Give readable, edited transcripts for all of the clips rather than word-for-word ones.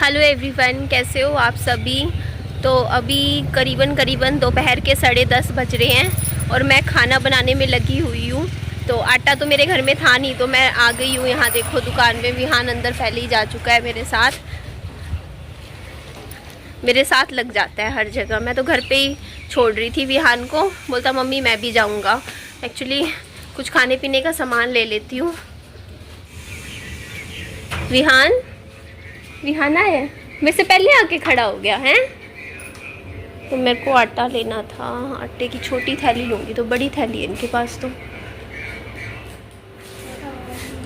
Hello everyone, कैसे हो आप सभी। तो अभी करीबन दोपहर के 10:30 बज रहे हैं और मैं खाना बनाने में लगी हुई हूँ। तो आटा तो मेरे घर में था नहीं, तो मैं आ गई हूँ यहाँ। देखो दुकान में विहान अंदर पहले ही जा चुका है, मेरे साथ लग जाता है हर जगह। मैं तो घर पे ही छोड़ रही थी विहान को, बोलता मम्मी मैं भी जाऊँगा। एक्चुअली कुछ खाने पीने का सामान ले लेती हूँ। विहान आया, मेरे से पहले आके खड़ा हो गया है। तो मेरे को आटा लेना था, आटे की छोटी थैली लूँगी, तो बड़ी थैली है इनके पास।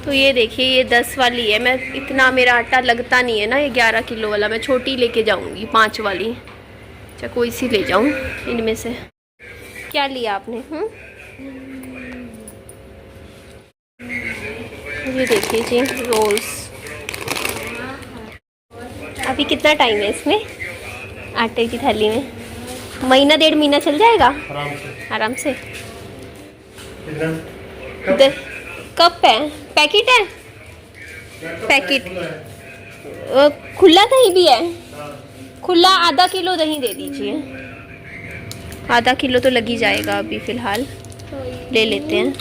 तो ये देखिए, ये 10 वाली है। मैं इतना मेरा आटा लगता नहीं है ना, ये 11 किलो वाला। मैं छोटी लेके जाऊँगी 5 वाली। अच्छा कोई सी ले जाऊँ इनमें से। क्या लिया आपने? ये देखिए जी, रोल्स। अभी कितना टाइम है इसमें आटे की थैली में? महीना 1.5 महीना चल जाएगा आराम से। कप है, पैकेट है, पैकेट। खुला दही भी है? खुला आधा किलो दही दे दीजिए। आधा किलो तो लग ही जाएगा, अभी फ़िलहाल ले लेते हैं।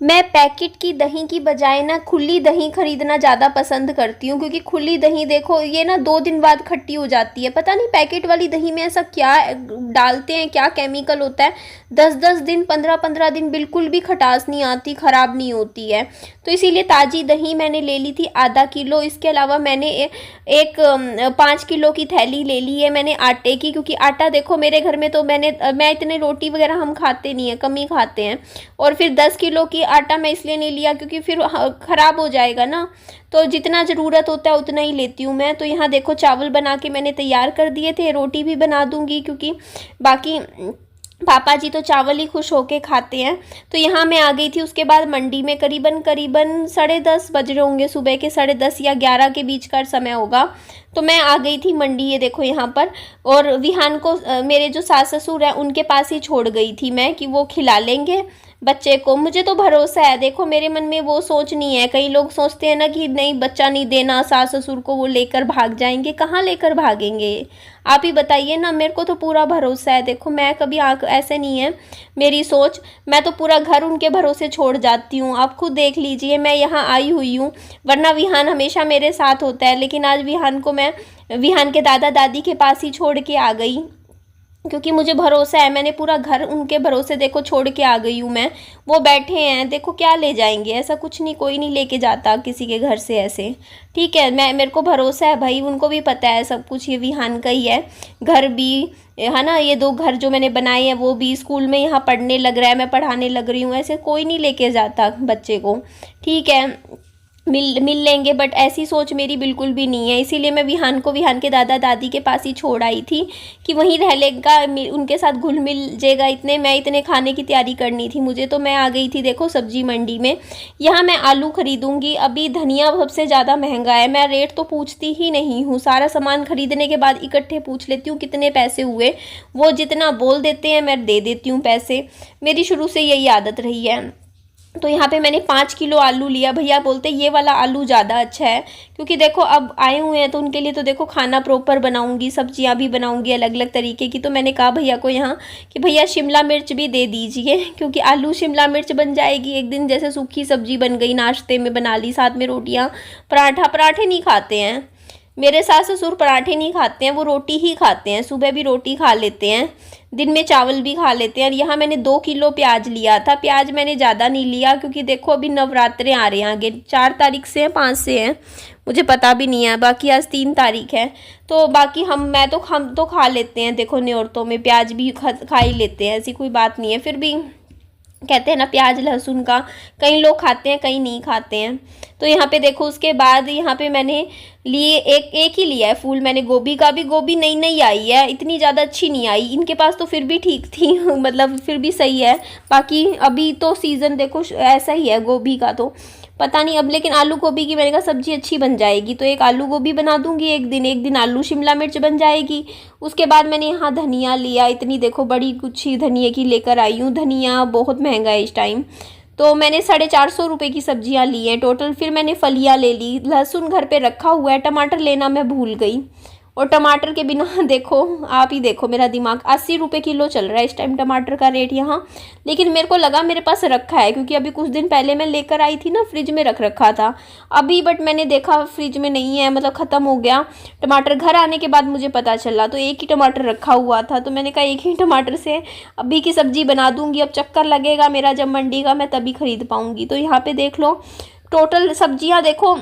मैं पैकेट की दही की बजाय ना खुली दही खरीदना ज़्यादा पसंद करती हूँ, क्योंकि खुली दही देखो ये ना 2 दिन बाद खट्टी हो जाती है। पता नहीं पैकेट वाली दही में ऐसा क्या डालते हैं, क्या केमिकल होता है। 10-10 दिन 15-15 दिन बिल्कुल भी खटास नहीं आती, ख़राब नहीं होती है। तो इसीलिए ताज़ी दही मैंने ले ली थी आधा किलो। इसके अलावा मैंने एक 5 किलो की थैली ले ली है मैंने आटे की, क्योंकि आटा देखो मेरे घर में तो मैं इतने रोटी वगैरह हम खाते नहीं है, कम ही खाते हैं। और फिर 10 किलो की आटा मैं इसलिए नहीं लिया क्योंकि फिर ख़राब हो जाएगा ना, तो जितना ज़रूरत होता है उतना ही लेती हूँ मैं। तो यहाँ देखो चावल बना के मैंने तैयार कर दिए थे, रोटी भी बना दूँगी क्योंकि बाकी पापा जी तो चावल ही खुश होके खाते हैं। तो यहाँ मैं आ गई थी उसके बाद मंडी में। करीबन 10:30 बज रहे होंगे, सुबह के 10:30 या 11 के बीच का समय होगा। तो मैं आ गई थी मंडी, ये देखो यहाँ पर। और विहान को मेरे जो सास ससुर हैं उनके पास ही छोड़ गई थी मैं कि वो खिला लेंगे बच्चे को। मुझे तो भरोसा है, देखो मेरे मन में वो सोच नहीं है। कई लोग सोचते हैं ना कि नहीं बच्चा नहीं देना सास ससुर को, वो लेकर भाग जाएंगे। कहाँ लेकर भागेंगे आप ही बताइए ना। मेरे को तो पूरा भरोसा है। देखो मैं कभी ऐसे नहीं है मेरी सोच, मैं तो पूरा घर उनके भरोसे छोड़ जाती हूँ। आप खुद देख लीजिए, मैं यहाँ आई हुई हूँ, वरना विहान हमेशा मेरे साथ होता है। लेकिन आज विहान को मैं विहान के दादा दादी के पास ही छोड़ के आ गई, क्योंकि मुझे भरोसा है। मैंने पूरा घर उनके भरोसे देखो छोड़ के आ गई हूँ मैं। वो बैठे हैं, देखो क्या ले जाएंगे, ऐसा कुछ नहीं, कोई नहीं लेके जाता किसी के घर से ऐसे। ठीक है, मेरे को भरोसा है भाई, उनको भी पता है सब कुछ, ये विहान का ही है घर भी, है ना। ये 2 घर जो मैंने बनाए हैं वो भी, स्कूल में यहाँ पढ़ने लग रहा है, मैं पढ़ाने लग रही हूँ, ऐसे कोई नहीं लेके जाता बच्चे को। ठीक है, मिल लेंगे, बट ऐसी सोच मेरी बिल्कुल भी नहीं है। इसीलिए मैं विहान को विहान के दादा दादी के पास ही छोड़ आई थी कि वहीं रह लेगा, उनके साथ घुल मिल जाएगा। इतने खाने की तैयारी करनी थी मुझे। तो मैं आ गई थी देखो सब्जी मंडी में। यहाँ मैं आलू खरीदूंगी। अभी धनिया सबसे ज़्यादा महंगा है, मैं रेट तो पूछती ही नहीं हूँ। सारा सामान खरीदने के बाद इकट्ठे पूछ लेती हूँ कितने पैसे हुए। वो जितना बोल देते हैं मैं दे देती हूँ पैसे, मेरी शुरू से यही आदत रही है। तो यहाँ पे मैंने 5 किलो आलू लिया। भैया बोलते ये वाला आलू ज़्यादा अच्छा है, क्योंकि देखो अब आए हुए हैं तो उनके लिए तो देखो खाना प्रॉपर बनाऊंगी, सब्जियाँ भी बनाऊंगी अलग अलग तरीके की। तो मैंने कहा भैया को यहाँ कि भैया शिमला मिर्च भी दे दीजिए, क्योंकि आलू शिमला मिर्च बन जाएगी एक दिन, जैसे सूखी सब्जी बन गई, नाश्ते में बना ली, साथ में रोटियाँ। पराठे नहीं खाते हैं मेरे सास ससुर, पराठे नहीं खाते हैं, वो रोटी ही खाते हैं। सुबह भी रोटी खा लेते हैं, दिन में चावल भी खा लेते हैं। और यहाँ मैंने 2 किलो प्याज लिया था। प्याज मैंने ज़्यादा नहीं लिया, क्योंकि देखो अभी नवरात्रे आ रहे हैं आगे, 4 तारीख से हैं 5 से हैं, मुझे पता भी नहीं है। बाकी आज 3 तारीख है, तो बाकी हम तो खा लेते हैं। देखो न्योरतों में प्याज भी खा ही लेते हैं, ऐसी कोई बात नहीं है। फिर भी कहते हैं ना प्याज लहसुन का, कई लोग खाते हैं कई नहीं खाते हैं। तो यहाँ पे देखो उसके बाद यहाँ पे मैंने लिए एक ही लिया है फूल मैंने। गोभी का भी, गोभी नई आई है, इतनी ज़्यादा अच्छी नहीं आई इनके पास, तो फिर भी ठीक थी मतलब फिर भी सही है। बाकी अभी तो सीज़न देखो ऐसा ही है गोभी का। तो पता नहीं अब, लेकिन आलू गोभी की मैंने कहा सब्जी अच्छी बन जाएगी, तो एक आलू गोभी बना दूंगी एक दिन आलू शिमला मिर्च बन जाएगी। उसके बाद मैंने यहाँ धनिया लिया, इतनी देखो बड़ी गुच्छी धनिया की लेकर आई हूँ। धनिया बहुत महंगा है इस टाइम, तो मैंने 450 रुपये की सब्जियाँ ली हैं टोटल। फिर मैंने फलियाँ ले ली, लहसुन घर पे रखा हुआ है, टमाटर लेना मैं भूल गई। और टमाटर के बिना देखो, आप ही देखो मेरा दिमाग, 80 रुपये किलो चल रहा है इस टाइम टमाटर का रेट यहाँ। लेकिन मेरे को लगा मेरे पास रखा है, क्योंकि अभी कुछ दिन पहले मैं लेकर आई थी ना, फ्रिज में रख रखा था अभी, बट मैंने देखा फ्रिज में नहीं है, मतलब ख़त्म हो गया टमाटर। घर आने के बाद मुझे पता चला, तो एक ही टमाटर रखा हुआ था, तो मैंने कहा एक ही टमाटर से अभी की सब्ज़ी बना दूँगी। अब चक्कर लगेगा मेरा जब मंडी का, मैं तभी ख़रीद पाऊँगी। तो यहाँ पर देख लो टोटल सब्जियाँ देखो,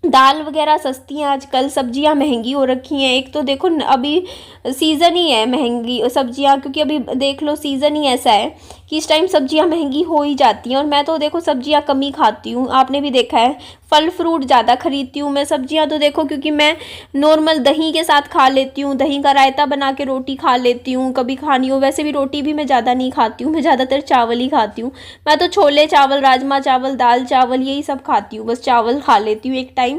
दाल वगैरह सस्ती हैं आजकल, सब्जियां महंगी हो रखी हैं। एक तो देखो अभी सीज़न ही है महंगी सब्जियां, क्योंकि अभी देख लो सीज़न ही ऐसा है कि इस टाइम सब्जियां महंगी हो ही जाती हैं। और मैं तो देखो सब्जियां कम ही खाती हूँ, आपने भी देखा है, फल फ्रूट ज़्यादा खरीदती हूँ मैं। सब्जियां तो देखो क्योंकि मैं नॉर्मल दही के साथ खा लेती हूँ, दही का रायता बना के रोटी खा लेती हूँ कभी खानी हो। वैसे भी रोटी भी मैं ज़्यादा नहीं खाती हूँ, मैं ज़्यादातर चावल ही खाती हूँ। मैं तो छोले चावल, राजमा चावल, दाल चावल यही सब खाती हूँ, बस चावल खा लेती हूँ एक टाइम,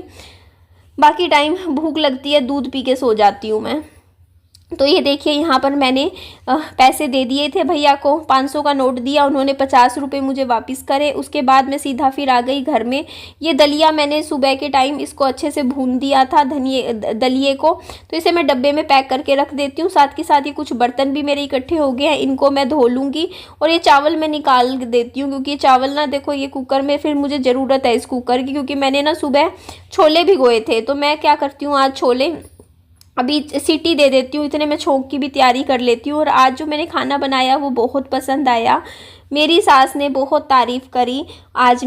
बाकी टाइम भूख लगती है दूध पी के सो जाती हूँ मैं। तो ये देखिए यहाँ पर मैंने पैसे दे दिए थे भैया को, 500 का नोट दिया, उन्होंने 50 रुपये मुझे वापस करे। उसके बाद मैं सीधा फिर आ गई घर में। ये दलिया मैंने सुबह के टाइम इसको अच्छे से भून दिया था दलिए को, तो इसे मैं डब्बे में पैक करके रख देती हूँ। साथ के साथ ये कुछ बर्तन भी मेरे इकट्ठे हो गए हैं, इनको मैं धो लूँगी। और ये चावल मैं निकाल देती हूँ, क्योंकि ये चावल ना देखो ये कुकर में फिर मुझे ज़रूरत है इस कुकर की, क्योंकि मैंने ना सुबह छोले भिगोए थे। तो मैं क्या करती हूँ, आज छोले अभी सीटी दे देती हूँ, इतने में छोंक की भी तैयारी कर लेती हूँ। और आज जो मैंने खाना बनाया वो बहुत पसंद आया, मेरी सास ने बहुत तारीफ़ करी आज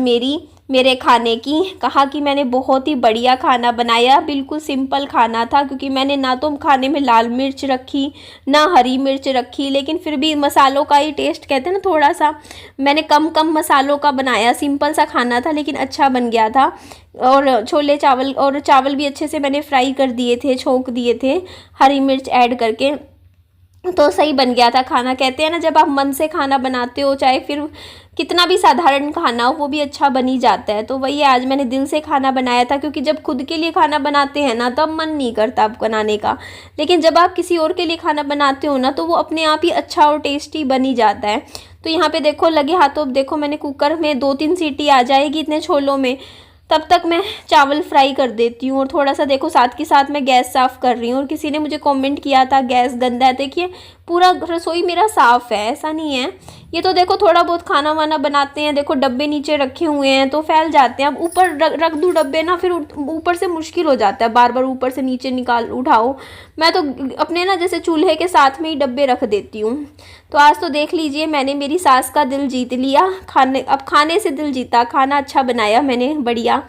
मेरे खाने की, कहा कि मैंने बहुत ही बढ़िया खाना बनाया। बिल्कुल सिंपल खाना था, क्योंकि मैंने ना तो खाने में लाल मिर्च रखी ना हरी मिर्च रखी, लेकिन फिर भी मसालों का ही टेस्ट कहते हैं ना, थोड़ा सा मैंने कम मसालों का बनाया। सिंपल सा खाना था लेकिन अच्छा बन गया था। और छोले चावल और चावल भी अच्छे से मैंने फ्राई कर दिए थे, छोंक दिए थे हरी मिर्च ऐड करके, तो सही बन गया था खाना। कहते हैं ना जब आप मन से खाना बनाते हो, चाहे फिर कितना भी साधारण खाना हो, वो भी अच्छा बन ही जाता है। तो वही आज मैंने दिल से खाना बनाया था, क्योंकि जब खुद के लिए खाना बनाते हैं ना तब मन नहीं करता बनाने का, लेकिन जब आप किसी और के लिए खाना बनाते हो ना तो वो अपने आप ही अच्छा और टेस्टी बन ही जाता है। तो यहाँ पे देखो लगे हाथों, देखो मैंने कुकर में 2-3 सीटी आ जाएगी इतने छोलों में, तब तक मैं चावल फ्राई कर देती हूँ। और थोड़ा सा देखो साथ के साथ मैं गैस साफ़ कर रही हूँ। और किसी ने मुझे कमेंट किया था गैस गंदा है, देखिए पूरा रसोई मेरा साफ़ है, ऐसा नहीं है। ये तो देखो थोड़ा बहुत खाना वाना बनाते हैं, देखो डब्बे नीचे रखे हुए हैं तो फैल जाते हैं। अब ऊपर रख दूँ डब्बे ना, फिर ऊपर से मुश्किल हो जाता है, बार बार ऊपर से नीचे निकाल उठाओ। मैं तो अपने ना जैसे चूल्हे के साथ में ही डब्बे रख देती हूँ। तो आज तो देख लीजिए मैंने मेरी सास का दिल जीत लिया, खाने से दिल जीता, खाना अच्छा बनाया मैंने, बढ़िया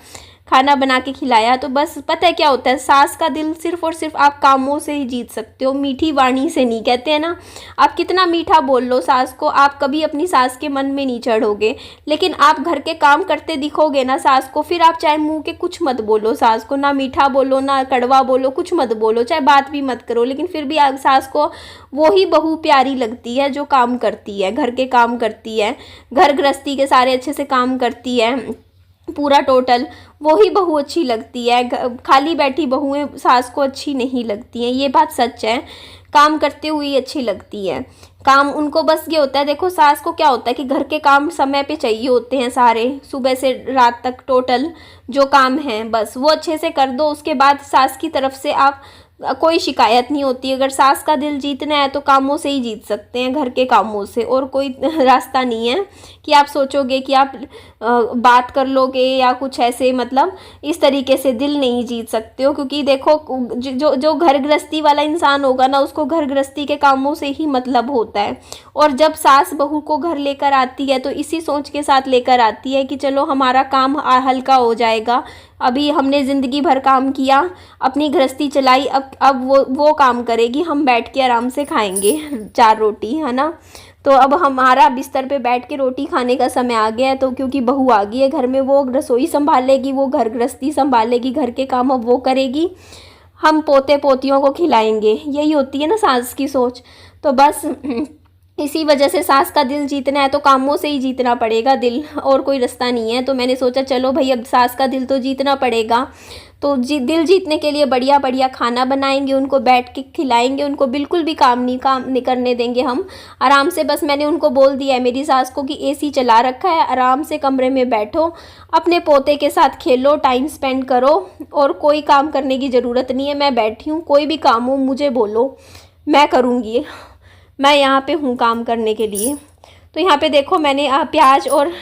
खाना बना के खिलाया। तो बस पता है क्या होता है, सास का दिल सिर्फ़ और सिर्फ आप कामों से ही जीत सकते हो, मीठी वाणी से नहीं। कहते हैं ना आप कितना मीठा बोल लो सास को, आप कभी अपनी सास के मन में नहीं चढ़ोगे। लेकिन आप घर के काम करते दिखोगे ना सास को, फिर आप चाहे मुंह के कुछ मत बोलो सास को, ना मीठा बोलो ना कड़वा बोलो, कुछ मत बोलो, चाहे बात भी मत करो, लेकिन फिर भी सास को वो ही बहू प्यारी लगती है जो काम करती है, घर के काम करती है, घर गृहस्थी के सारे अच्छे से काम करती है, पूरा टोटल वो ही बहू अच्छी लगती है। खाली बैठी बहुएं सास को अच्छी नहीं लगती हैं, ये बात सच है। काम करते हुए ही अच्छी लगती है। काम उनको बस ये होता है, देखो सास को क्या होता है कि घर के काम समय पे चाहिए होते हैं सारे, सुबह से रात तक टोटल जो काम हैं बस वो अच्छे से कर दो, उसके बाद सास की तरफ से आप कोई शिकायत नहीं होती। अगर सास का दिल जीतना है तो कामों से ही जीत सकते हैं, घर के कामों से, और कोई रास्ता नहीं है कि आप सोचोगे कि आप बात कर लोगे या कुछ ऐसे, मतलब इस तरीके से दिल नहीं जीत सकते हो। क्योंकि देखो जो घर गृहस्थी वाला इंसान होगा ना, उसको घर गृहस्थी के कामों से ही मतलब होता है। और जब सास बहू को घर लेकर आती है तो इसी सोच के साथ लेकर आती है कि चलो हमारा काम हल्का हो जाएगा, अभी हमने ज़िंदगी भर काम किया, अपनी गृहस्थी चलाई, अब वो काम करेगी, हम बैठ के आराम से खाएंगे 4 रोटी, है ना। तो अब हमारा बिस्तर पे बैठ के रोटी खाने का समय आ गया है। तो क्योंकि बहू आ गई है घर में, वो रसोई संभालेगी, वो घर गृहस्थी संभालेगी, घर के काम अब वो करेगी, हम पोते पोतियों को खिलाएंगे, यही होती है ना सास की सोच। तो बस इसी वजह से सास का दिल जीतना है तो कामों से ही जीतना पड़ेगा दिल, और कोई रास्ता नहीं है। तो मैंने सोचा चलो भाई अब सास का दिल तो जीतना पड़ेगा। तो दिल जीतने के लिए बढ़िया बढ़िया खाना बनाएंगे, उनको बैठ के खिलाएंगे, उनको बिल्कुल भी काम नहीं करने देंगे हम। आराम से, बस मैंने उनको बोल दिया है मेरी सास को कि एसी चला रखा है, आराम से कमरे में बैठो, अपने पोते के साथ खेलो, टाइम स्पेंड करो, और कोई काम करने की ज़रूरत नहीं है। मैं बैठी हूँ, कोई भी काम हो मुझे बोलो, मैं करूँगी, मैं यहाँ पे हूँ काम करने के लिए। तो यहाँ पे देखो मैंने प्याज और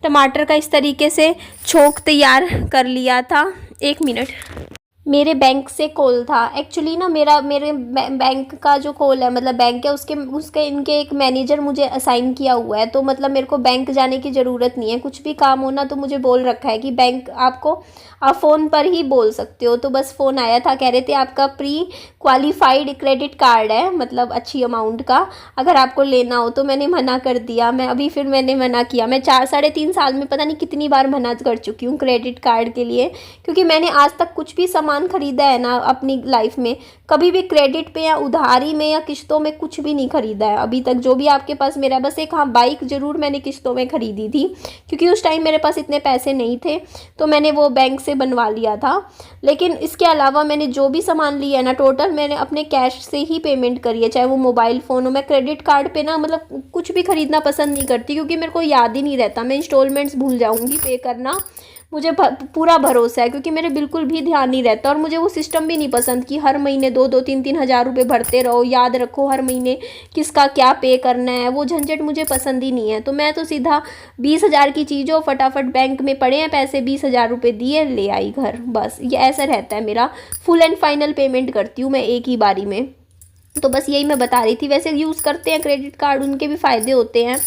टमाटर का इस तरीके से छोंक तैयार कर लिया था। 1 मिनट, मेरे बैंक से कॉल था एक्चुअली ना, मेरे बैंक का जो कॉल है, मतलब बैंक है, उसके उसके इनके एक मैनेजर मुझे असाइन किया हुआ है। तो मतलब मेरे को बैंक जाने की ज़रूरत नहीं है, कुछ भी काम होना तो मुझे बोल रखा है कि बैंक आपको, आप फ़ोन पर ही बोल सकते हो। तो बस फ़ोन आया था, कह रहे थे आपका प्री क्वालिफाइड क्रेडिट कार्ड है, मतलब अच्छी अमाउंट का, अगर आपको लेना हो। तो मैंने मना कर दिया, फिर मैंने मना किया। मैं 4-3.5 साल में पता नहीं कितनी बार मना कर चुकी हूँ क्रेडिट कार्ड के लिए, क्योंकि मैंने आज तक कुछ भी सामान खरीदा है ना अपनी लाइफ में, कभी भी क्रेडिट पे या उधारी में या किस्तों में कुछ भी नहीं खरीदा है अभी तक। जो भी आपके पास मेरा, बस एक हाँ बाइक ज़रूर मैंने किस्तों में खरीदी थी, क्योंकि उस टाइम मेरे पास इतने पैसे नहीं थे, तो मैंने वो बैंक से बनवा लिया था। लेकिन इसके अलावा मैंने जो भी सामान लिया है ना, टोटल मैंने अपने कैश से ही पेमेंट करी है, चाहे वो मोबाइल फ़ोन हो। मैं क्रेडिट कार्ड पे ना मतलब कुछ भी खरीदना पसंद नहीं करती, क्योंकि मेरे को याद ही नहीं रहता, मैं इंस्टॉलमेंट्स भूल जाऊँगी पे करना। मुझे पूरा भरोसा है, क्योंकि मेरे बिल्कुल भी ध्यान नहीं रहता, और मुझे वो सिस्टम भी नहीं पसंद कि हर महीने 2-2 3-3 हज़ार रुपये भरते रहो, याद रखो हर महीने किसका क्या पे करना है, वो झंझट मुझे पसंद ही नहीं है। तो मैं तो सीधा 20 हज़ार की चीज़ हो, फटाफट बैंक में पड़े हैं पैसे, 20 हज़ार रुपये दिए, ले आई घर, बस ये ऐसा रहता है मेरा। फुल एंड फाइनल पेमेंट करती हूँ मैं एक ही बारी में। तो बस यही मैं बता रही थी। वैसे यूज़ करते हैं क्रेडिट कार्ड, उनके भी फ़ायदे होते हैं,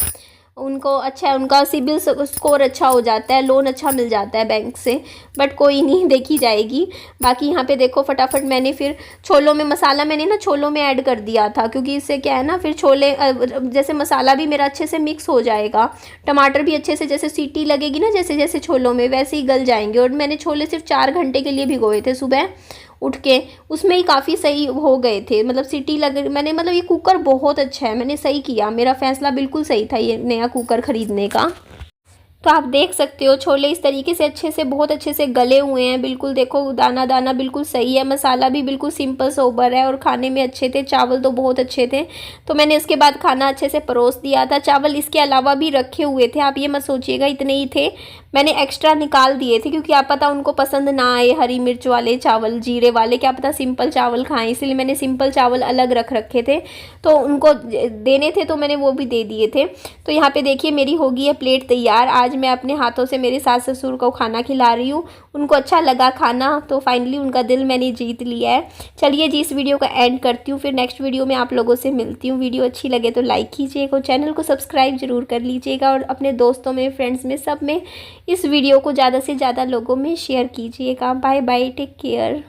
उनको अच्छा है, उनका सिबिल स्कोर अच्छा हो जाता है, लोन अच्छा मिल जाता है बैंक से। बट कोई नहीं, देखी जाएगी। बाकी यहाँ पे देखो फटाफट मैंने फिर छोलों में मसाला, मैंने ना छोलों में ऐड कर दिया था, क्योंकि इससे क्या है ना, फिर छोले जैसे मसाला भी मेरा अच्छे से मिक्स हो जाएगा, टमाटर भी अच्छे से, जैसे सीटी लगेगी ना जैसे जैसे छोलों में, वैसे ही गल जाएंगे। और मैंने छोले सिर्फ 4 घंटे के लिए भिगोए थे सुबह उठ के, उसमें ही काफ़ी सही हो गए थे, मतलब सीटी लग, मैंने मतलब ये कुकर बहुत अच्छा है, मैंने सही किया, मेरा फैसला बिल्कुल सही था ये नया कुकर ख़रीदने का। तो आप देख सकते हो छोले इस तरीके से अच्छे से, बहुत अच्छे से गले हुए हैं बिल्कुल। देखो दाना दाना बिल्कुल सही है, मसाला भी बिल्कुल सिंपल सोबर है, और खाने में अच्छे थे, चावल तो बहुत अच्छे थे। तो मैंने इसके बाद खाना अच्छे से परोस दिया था। चावल इसके अलावा भी रखे हुए थे, आप ये मत सोचिएगा इतने ही थे, मैंने एक्स्ट्रा निकाल दिए थे, क्योंकि आप पता उनको पसंद ना आए हरी मिर्च वाले चावल, जीरे वाले, क्या पता सिंपल चावल खाएं, इसलिए मैंने सिंपल चावल अलग रख रखे थे। तो उनको देने थे तो मैंने वो भी दे दिए थे। तो यहाँ पे देखिए मेरी हो गई है प्लेट तैयार। आज मैं अपने हाथों से मेरे सास ससुर को खाना खिला रही हूँ, उनको अच्छा लगा खाना, तो फाइनली उनका दिल मैंने जीत लिया है। चलिए जी, इस वीडियो का एंड करती हूँ, फिर नेक्स्ट वीडियो में आप लोगों से मिलती हूँ। वीडियो अच्छी लगे तो लाइक कीजिएगा, चैनल को सब्सक्राइब जरूर कर लीजिएगा, और अपने दोस्तों में, फ्रेंड्स में, सब में इस वीडियो को ज़्यादा से ज़्यादा लोगों में शेयर कीजिएगा। Bye bye, take care.